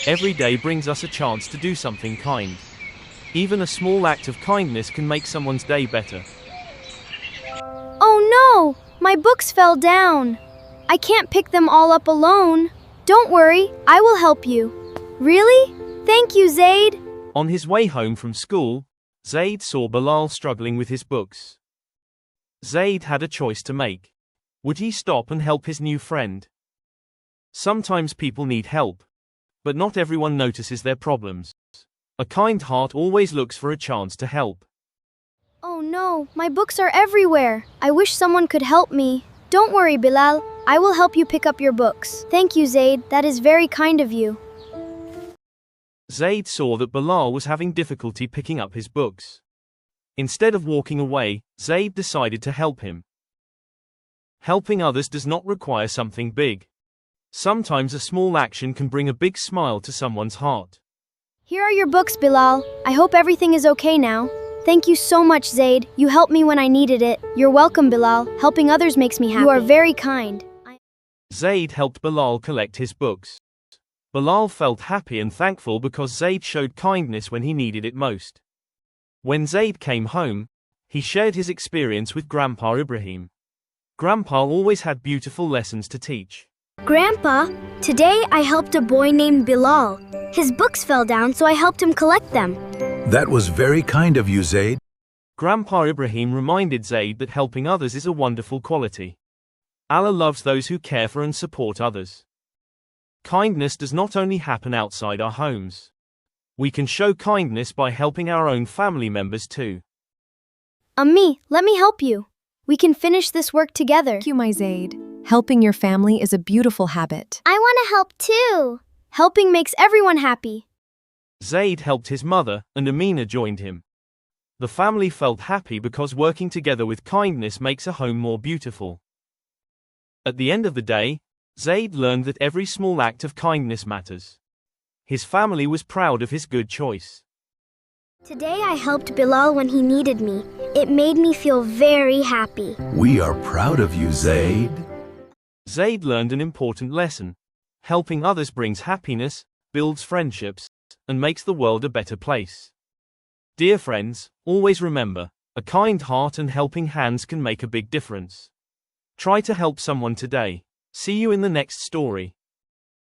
Every day brings us a chance to do something kind. Even a small act of kindness can make someone's day better. Oh no! My books fell down. I can't pick them all up alone. Don't worry, I will help you. Really? Thank you, Zayd. On his way home from school, Zayd saw Bilal struggling with his books. Zayd had a choice to make. Would he stop and help his new friend? Sometimes people need help, but not everyone notices their problems. A kind heart always looks for a chance to help. Oh no, my books are everywhere. I wish someone could help me. Don't worry, Bilal. I will help you pick up your books. Thank you, Zayd. That is very kind of you. Zayd saw that Bilal was having difficulty picking up his books. Instead of walking away, Zayd decided to help him. Helping others does not require something big. Sometimes a small action can bring a big smile to someone's heart. Here are your books, Bilal. I hope everything is okay now. Thank you so much, Zayd. You helped me when I needed it. You're welcome, Bilal. Helping others makes me happy. You are very kind. Zayd helped Bilal collect his books. Bilal felt happy and thankful because Zayd showed kindness when he needed it most. When Zayd came home, he shared his experience with Grandpa Ibrahim. Grandpa always had beautiful lessons to teach. Grandpa, today I helped a boy named Bilal. His books fell down, so I helped him collect them. That was very kind of you, Zayd. Grandpa Ibrahim reminded Zayd that helping others is a wonderful quality. Allah loves those who care for and support others. Kindness does not only happen outside our homes. We can show kindness by helping our own family members too. Ammi, let me help you. We can finish this work together. Thank you, my Zayd. Helping your family is a beautiful habit. I want to help too. Helping makes everyone happy. Zayd helped his mother, and Amina joined him. The family felt happy because working together with kindness makes a home more beautiful. At the end of the day, Zayd learned that every small act of kindness matters. His family was proud of his good choice. Today I helped Bilal when he needed me. It made me feel very happy. We are proud of you, Zayd. Zayd learned an important lesson. Helping others brings happiness, builds friendships, and makes the world a better place. Dear friends, always remember, a kind heart and helping hands can make a big difference. Try to help someone today. See you in the next story.